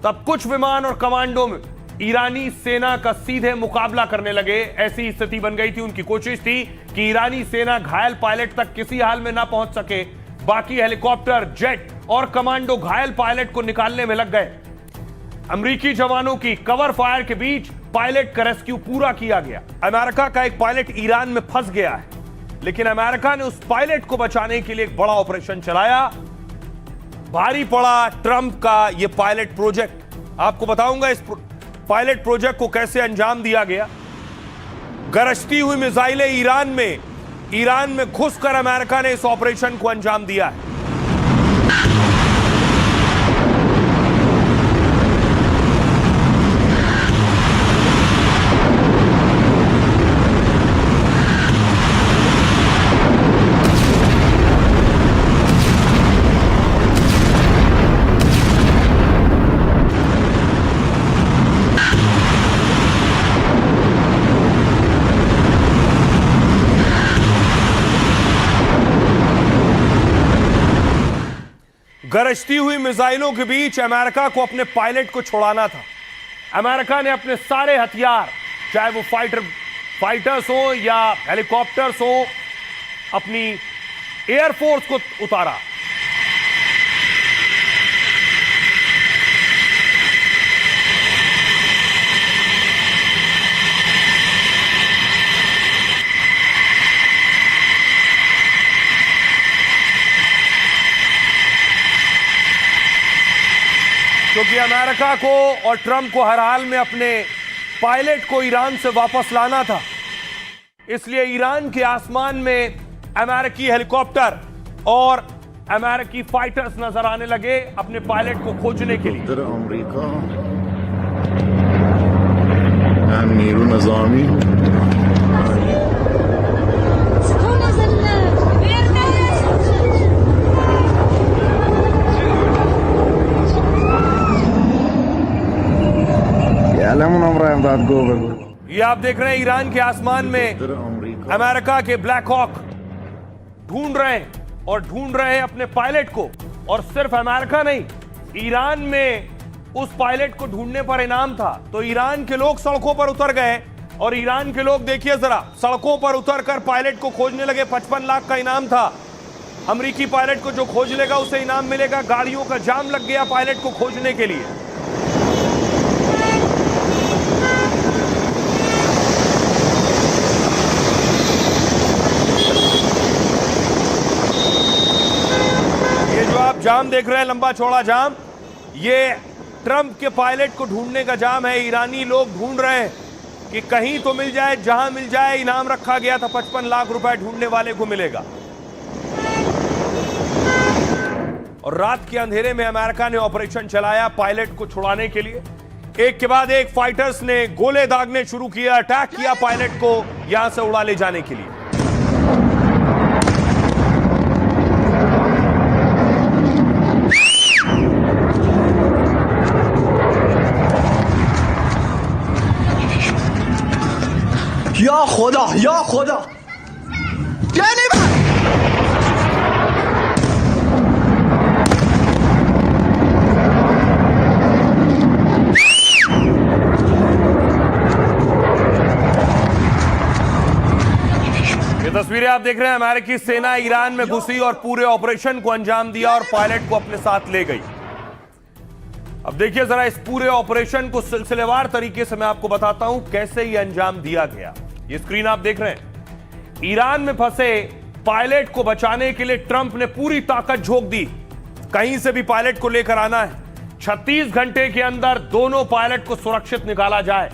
तब कुछ विमान और कमांडो में ईरानी सेना का सीधे मुकाबला करने लगे। ऐसी स्थिति बन गई थी, उनकी कोशिश थी कि ईरानी सेना घायल पायलट तक किसी हाल में ना पहुंच सके। बाकी हेलीकॉप्टर, जेट और कमांडो घायल पायलट को निकालने में लग गए। अमेरिकी जवानों की कवर फायर के बीच पायलट का रेस्क्यू पूरा किया गया। अमेरिका का एक पायलट ईरान में फंस गया है, लेकिन अमेरिका ने उस पायलट को बचाने के लिए एक बड़ा ऑपरेशन चलाया। भारी पड़ा ट्रंप का यह पायलट प्रोजेक्ट। आपको बताऊंगा इस पायलट प्रोजेक्ट को कैसे अंजाम दिया गया। गरजती हुई मिसाइलें ईरान में घुसकर अमेरिका ने इस ऑपरेशन को अंजाम दिया है। गरजती हुई मिसाइलों के बीच अमेरिका को अपने पायलट को छुड़ाना था। अमेरिका ने अपने सारे हथियार, चाहे वो फाइटर्स हो या हेलीकॉप्टर्स हो, अपनी एयरफोर्स को उतारा। क्योंकि अमेरिका को और ट्रंप को हर हाल में अपने पायलट को ईरान से वापस लाना था, इसलिए ईरान के आसमान में अमेरिकी हेलीकॉप्टर और अमेरिकी फाइटर्स नजर आने लगे अपने पायलट को खोजने के लिए। ये आप देख रहे हैं ईरान के आसमान में अमेरिका के ब्लैक हॉक ढूंढ रहे हैं अपने पायलट को। और सिर्फ अमेरिका नहीं, ईरान में उस पायलट को ढूंढने पर इनाम था, तो ईरान के लोग सड़कों पर उतर गए। और ईरान के लोग देखिए जरा, सड़कों पर उतरकर पायलट को खोजने लगे। 55 लाख का इनाम था। अमेरिकी पायलट को जो खोज लेगा उसे इनाम मिलेगा। गाड़ियों का जाम लग गया पायलट को खोजने के लिए। जाम देख रहे हैं, लंबा चौड़ा जाम, ये ट्रंप के पायलट को ढूंढने का जाम है। ईरानी लोग ढूंढ रहे हैं कि कहीं तो मिल जाए, जहां मिल जाए। इनाम रखा गया था 55 लाख रुपए ढूंढने वाले को मिलेगा। और रात के अंधेरे में अमेरिका ने ऑपरेशन चलाया पायलट को छुड़ाने के लिए। एक के बाद एक फाइटर्स ने गोले दागने शुरू किया, अटैक किया पायलट को यहां से उड़ा ले जाने के लिए। या खुदा, या खुदा, ये तस्वीरें आप देख रहे हैं, अमेरिकी सेना ईरान में घुसी और पूरे ऑपरेशन को अंजाम दिया और पायलट को अपने साथ ले गई। अब देखिए जरा इस पूरे ऑपरेशन को सिलसिलेवार तरीके से मैं आपको बताता हूं कैसे ये अंजाम दिया गया। ये स्क्रीन आप देख रहे हैं। ईरान में फंसे पायलट को बचाने के लिए ट्रंप ने पूरी ताकत झोंक दी। कहीं से भी पायलट को लेकर आना है। 36 घंटे के अंदर दोनों पायलट को सुरक्षित निकाला जाए।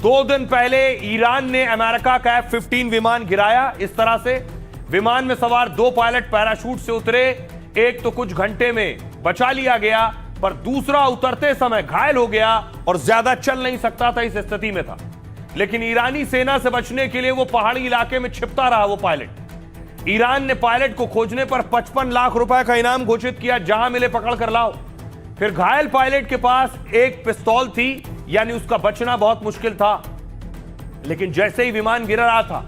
2 दिन पहले ईरान ने अमेरिका का F-15 विमान गिराया। इस तरह से विमान में सवार 2 पायलट पैराशूट से उतरे। एक तो कुछ घंटे में बचा लिया गया, पर दूसरा उतरते समय घायल हो गया और ज्यादा चल नहीं सकता था, इस स्थिति में था। लेकिन ईरानी सेना से बचने के लिए वो पहाड़ी इलाके में छिपता रहा वो पायलट। ईरान ने पायलट को खोजने पर 55 लाख रुपए का इनाम घोषित किया, जहां मिले पकड़ कर लाओ। फिर घायल पायलट के पास एक पिस्तौल थी, यानी उसका बचना बहुत मुश्किल था। लेकिन जैसे ही विमान गिर रहा था,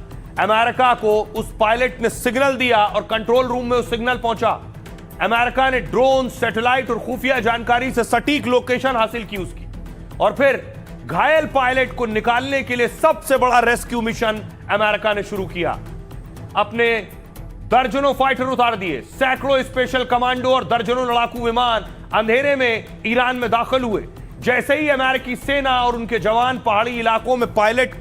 अमेरिका को उस पायलट ने सिग्नल दिया और कंट्रोल रूम में वो सिग्नल पहुंचा। अमेरिका ने ड्रोन, सैटेलाइट और खुफिया जानकारी से सटीक लोकेशन हासिल की उसकी, और फिर घायल पायलट को निकालने के लिए सबसे बड़ा रेस्क्यू मिशन अमेरिका ने शुरू किया। अपने दर्जनों फाइटर उतार दिए, सैकड़ों स्पेशल कमांडो और दर्जनों लड़ाकू विमान अंधेरे में ईरान में दाखिल हुए। जैसे ही अमेरिकी सेना और उनके जवान पहाड़ी इलाकों में पायलट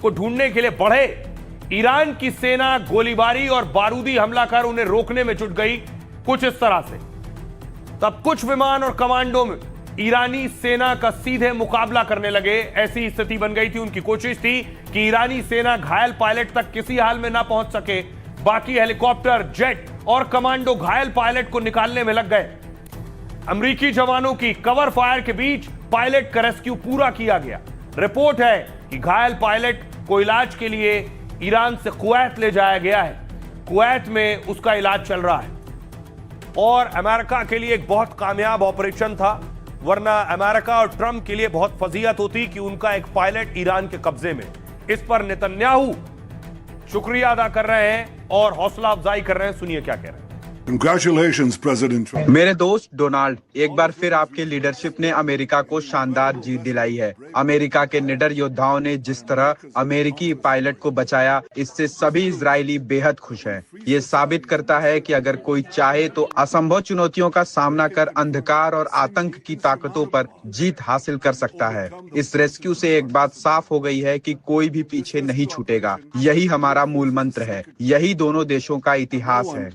को ढूंढने के लिए बढ़े, ईरान की सेना गोलीबारी और बारूदी हमला कर उन्हें रोकने में जुट गई, कुछ इस तरह से। तब कुछ विमान और कमांडो में ईरानी सेना का सीधे मुकाबला करने लगे। ऐसी स्थिति बन गई थी, उनकी कोशिश थी कि ईरानी सेना घायल पायलट तक किसी हाल में ना पहुंच सके। बाकी हेलीकॉप्टर, जेट और कमांडो घायल पायलट को निकालने में लग गए। अमेरिकी जवानों की कवर फायर के बीच पायलट का रेस्क्यू पूरा किया गया। रिपोर्ट है कि घायल पायलट को इलाज के लिए ईरान से कुवैत ले जाया गया है। कुवैत में उसका इलाज चल रहा है। और अमेरिका के लिए एक बहुत कामयाब ऑपरेशन था, वरना अमेरिका और ट्रंप के लिए बहुत फजीहत होती कि उनका एक पायलट ईरान के कब्जे में। इस पर नेतन्याहू शुक्रिया अदा कर रहे हैं और हौसला अफजाई कर रहे हैं। सुनिए क्या कह रहे हैं। Congratulations, President Trump. मेरे दोस्त डोनाल्ड, एक बार फिर आपके लीडरशिप ने अमेरिका को शानदार जीत दिलाई है। अमेरिका के निडर योद्धाओं ने जिस तरह अमेरिकी पायलट को बचाया, इससे सभी इजरायली बेहद खुश हैं। ये साबित करता है कि अगर कोई चाहे तो असंभव चुनौतियों का सामना कर अंधकार और आतंक की ताकतों पर जीत हासिल कर सकता है। इस रेस्क्यू से एक बात साफ हो गई है कि कोई भी पीछे नहीं छूटेगा। यही हमारा मूल मंत्र है, यही दोनों देशों का इतिहास है।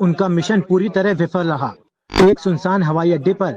उनका मिशन पूरी तरह विफल रहा। एक सुनसान हवाई अड्डे पर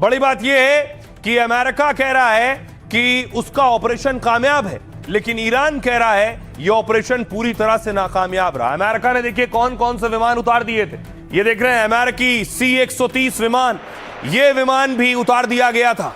बड़ी बात यह है कि अमेरिका कह रहा है कि उसका ऑपरेशन कामयाब है, लेकिन ईरान कह रहा है यह ऑपरेशन पूरी तरह से नाकामयाब रहा। अमेरिका ने देखिए कौन कौन से विमान उतार दिए थे। ये देख रहे हैं अमेरिकी C-130 विमान, ये विमान भी उतार दिया गया था।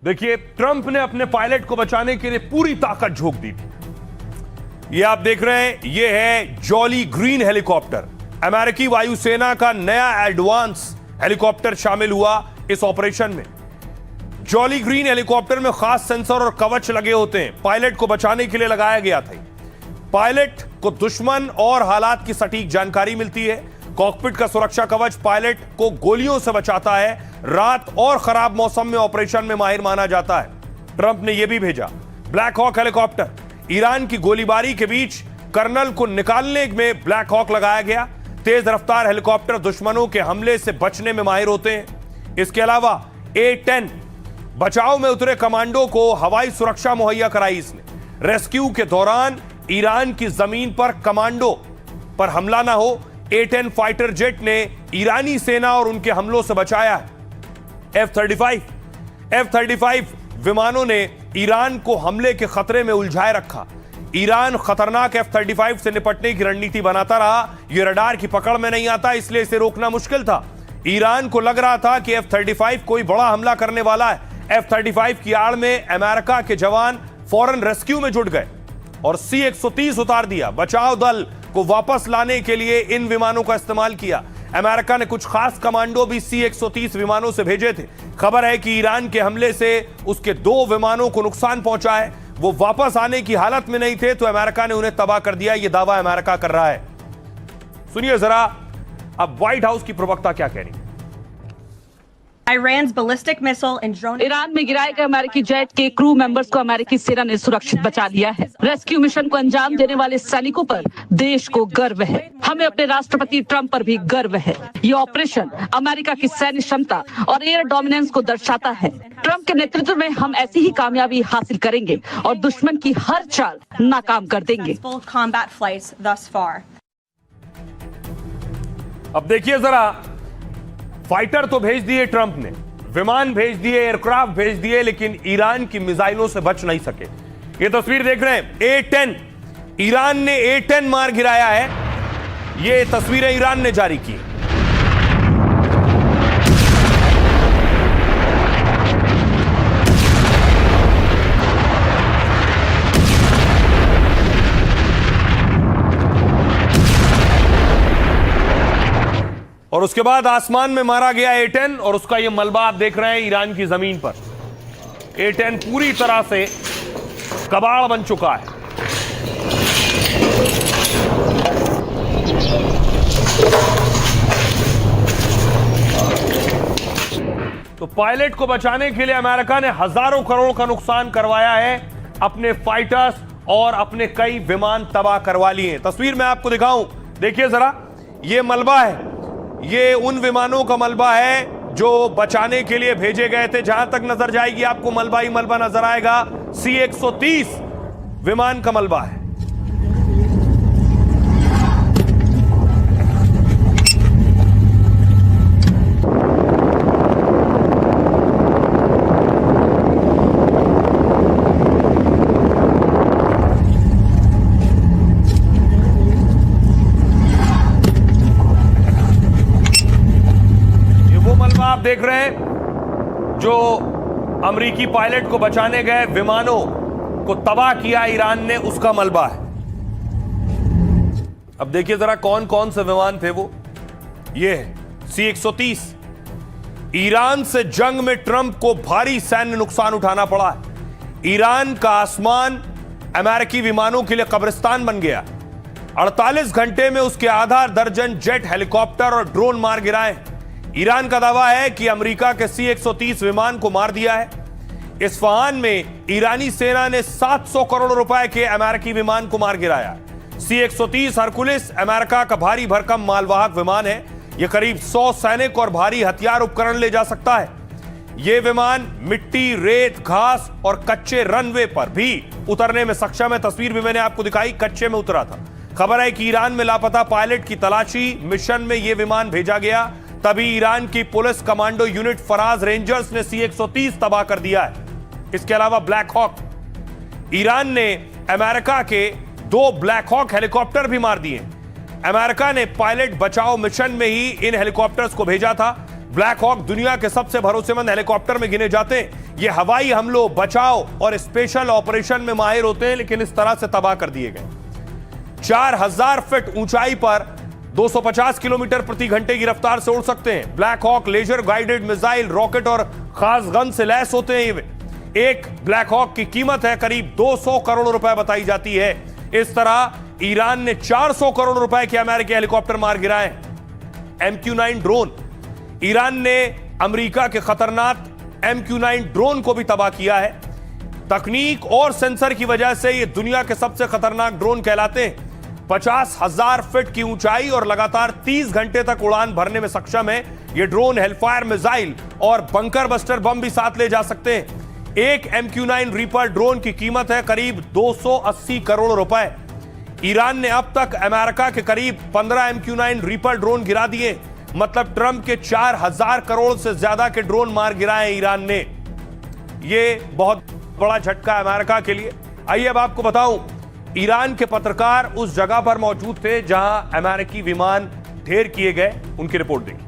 देखिए, ट्रंप ने अपने पायलट को बचाने के लिए पूरी ताकत झोंक दी थी। ये आप देख रहे हैं, ये है जॉली ग्रीन हेलीकॉप्टर। अमेरिकी वायुसेना का नया एडवांस हेलीकॉप्टर शामिल हुआ इस ऑपरेशन में। जॉली ग्रीन हेलीकॉप्टर में खास सेंसर और कवच लगे होते हैं, पायलट को बचाने के लिए लगाया गया था। पायलट को दुश्मन और हालात की सटीक जानकारी मिलती है। कॉकपिट का सुरक्षा कवच पायलट को गोलियों से बचाता है। रात और खराब मौसम में ऑपरेशन में माहिर माना जाता है। ट्रंप ने यह भी भेजा ब्लैक हॉक हेलीकॉप्टर। ईरान की गोलीबारी के बीच कर्नल को निकालने में ब्लैक हॉक लगाया गया। तेज रफ्तार हेलीकॉप्टर दुश्मनों के हमले से बचने में माहिर होते हैं। इसके अलावा A-10 बचाव में उतरे कमांडो को हवाई सुरक्षा मुहैया कराई इसने। रेस्क्यू के दौरान ईरान की जमीन पर कमांडो पर हमला ना हो, A-10 फाइटर जेट ने ईरानी सेना और उनके हमलों से बचाया है। F-35 विमानों ने ईरान को हमले के खतरे में उलझाए रखा। ईरान खतरनाक F-35 से निपटने की रणनीति बनाता रहा। यह रडार की पकड़ में नहीं आता, इसलिए इसे रोकना मुश्किल था। ईरान को लग रहा था कि F-35 कोई बड़ा हमला करने वाला है। F-35 की आड़ में अमेरिका के जवान फौरन रेस्क्यू में जुट गए और C-130 उतार दिया। बचाव दल को वापस लाने के लिए इन विमानों का इस्तेमाल किया। अमेरिका ने कुछ खास कमांडो भी C-130 विमानों से भेजे थे। खबर है कि ईरान के हमले से उसके 2 विमानों को नुकसान पहुंचा है। वो वापस आने की हालत में नहीं थे, तो अमेरिका ने उन्हें तबाह कर दिया। यह दावा अमेरिका कर रहा है। सुनिए जरा अब व्हाइट हाउस की प्रवक्ता क्या कह रही है। Iran's ballistic missile and drone. Iran में गिराए गए अमेरिकी जेट के क्रू मेंबर्स को अमेरिकी सेना ने सुरक्षित बचा लिया है। रेस्क्यू मिशन को अंजाम देने वाले सैनिकों पर देश को गर्व है। हमें अपने राष्ट्रपति ट्रंप पर भी गर्व है। ये ऑपरेशन अमेरिका की सैन्य क्षमता और एयर डोमिनेंस को दर्शाता है। ट्रंप के नेतृत्व में हम ऐसी ही कामयाबी हासिल करेंगे और दुश्मन की हर चाल नाकाम कर देंगे। Combat flights thus far. अब देखिए जरा, फाइटर तो भेज दिए ट्रंप ने, विमान भेज दिए, एयरक्राफ्ट भेज दिए, लेकिन ईरान की मिसाइलों से बच नहीं सके। ये तस्वीर देख रहे हैं A-10 ईरान ने A-10 मार गिराया है। ये तस्वीरें ईरान ने जारी की। और उसके बाद आसमान में मारा गया A-10 और उसका ये मलबा आप देख रहे हैं ईरान की जमीन पर। A-10 पूरी तरह से कबाड़ बन चुका है। तो पायलट को बचाने के लिए अमेरिका ने हजारों करोड़ का नुकसान करवाया है। अपने फाइटर्स और अपने कई विमान तबाह करवा लिए। तस्वीर में आपको दिखाऊं, देखिए जरा, ये मलबा है। ये उन विमानों का मलबा है जो बचाने के लिए भेजे गए थे। जहां तक नजर जाएगी आपको मलबा ही मलबा नजर आएगा। C-130 विमान का मलबा है। आप देख रहे हैं जो अमेरिकी पायलट को बचाने गए विमानों को तबाह किया ईरान ने, उसका मलबा है। अब देखिए जरा कौन कौन से विमान थे वो। ये है C-130। ईरान से जंग में ट्रंप को भारी सैन्य नुकसान उठाना पड़ा है। ईरान का आसमान अमेरिकी विमानों के लिए कब्रिस्तान बन गया। 48 घंटे में उसके आधा दर्जन जेट, हेलीकॉप्टर और ड्रोन मार गिराए। ईरान का दावा है कि अमेरिका के C-130 विमान को मार दिया है। इस्फहान में ईरानी सेना ने 700 करोड़ रुपए के अमेरिकी विमान को मार गिराया। C-130 हरकुलिस अमेरिका का भारी भरकम मालवाहक विमान है। यह करीब 100 सैनिक और भारी हथियार उपकरण ले जा सकता है। यह विमान मिट्टी, रेत, घास और कच्चे रनवे पर भी उतरने में सक्षम है। तस्वीर भी मैंने आपको दिखाई, कच्चे में उतरा था। खबर है कि ईरान में लापता पायलट की तलाशी मिशन में यह विमान भेजा गया। तभी ईरान की पुलिस कमांडो यूनिट फराज रेंजर्स ने C-130 तबाह कर दिया है। इसके अलावा ब्लैक हॉक, ईरान ने अमेरिका के 2 ब्लैक हॉक हेलीकॉप्टर भी मार दिए। अमेरिका ने पायलट बचाओ मिशन में ही इन हेलीकॉप्टर्स को भेजा था। ब्लैक हॉक दुनिया के सबसे भरोसेमंद हेलीकॉप्टर में गिने जाते हैं। ये हवाई हमलों, बचाव और स्पेशल ऑपरेशन में माहिर होते हैं, लेकिन इस तरह से तबाह कर दिए गए। 4000 फीट ऊंचाई पर 250 किलोमीटर प्रति घंटे की रफ्तार से उड़ सकते हैं। Black hawk laser guided missile, rocket और खास गन से लैस होते हैं। ये एक ब्लैक हॉक की कीमत है करीब 200 करोड़ रुपए बताई जाती है। इस तरह ईरान ने 400 करोड़ रुपए के अमेरिकी हेलीकॉप्टर मार गिराए। MQ-9 ड्रोन, ईरान ने अमेरिका के खतरनाक MQ-9 ड्रोन को भी तबाह किया है। तकनीक और सेंसर की वजह से ये दुनिया के सबसे खतरनाक ड्रोन कहलाते हैं। 50,000 फीट की ऊंचाई और लगातार 30 घंटे तक उड़ान भरने में सक्षम है। ये ड्रोन हेलफायर मिसाइल और बंकर बस्टर बम भी साथ ले जा सकते हैं। एक MQ-9 रीपर ड्रोन की कीमत है करीब 280 करोड़ रुपए। ईरान ने अब तक अमेरिका के करीब 15 MQ-9 रीपर ड्रोन गिरा दिए। मतलब ट्रंप के 4000 करोड़ से ज्यादा के ड्रोन मार गिराए ईरान ने। यह बहुत बड़ा झटका अमेरिका के लिए। आइए अब आपको बताऊं, ईरान के पत्रकार उस जगह पर मौजूद थे जहां अमेरिकी विमान ढेर किए गए। उनकी रिपोर्ट देखिए।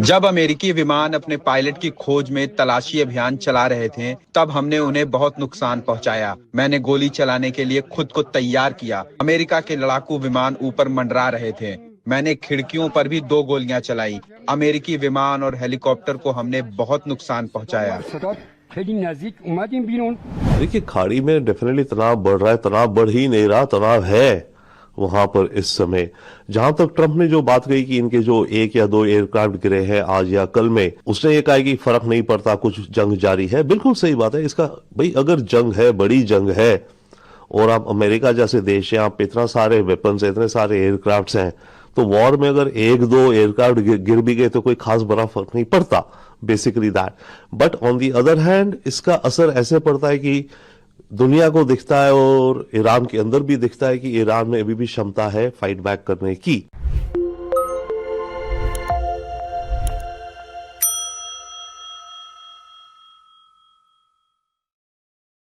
जब अमेरिकी विमान अपने पायलट की खोज में तलाशी अभियान चला रहे थे, तब हमने उन्हें बहुत नुकसान पहुंचाया। मैंने गोली चलाने के लिए खुद को तैयार किया। अमेरिका के लड़ाकू विमान ऊपर मंडरा रहे थे। मैंने खिड़कियों पर भी 2 गोलियां चलाई। अमेरिकी विमान और हेलीकॉप्टर को हमने बहुत नुकसान पहुंचाया। देखिए, खाड़ी में डेफिनेटली तनाव बढ़ रहा है। तनाव बढ़ ही नहीं रहा, तनाव है वहां पर इस समय। जहां तक ट्रंप ने जो बात कही कि इनके जो 1 या 2 एयरक्राफ्ट गिरे हैं आज या कल में, उसने ये कहा कि फर्क नहीं पड़ता, कुछ जंग जारी है। बिल्कुल सही बात है। इसका भाई अगर जंग है, बड़ी जंग है, और आप अमेरिका जैसे देश है, आप इतना सारे वेपन्स, इतने सारे एयरक्राफ्ट हैं, तो वॉर में अगर एक दो एयरक्राफ्ट गिर भी गए तो कोई खास बड़ा फर्क नहीं पड़ता, basically that. But on the other hand इसका असर ऐसे पड़ता है कि दुनिया को दिखता है और ईरान के अंदर भी दिखता है कि ईरान में अभी भी क्षमता है फाइट बैक करने की।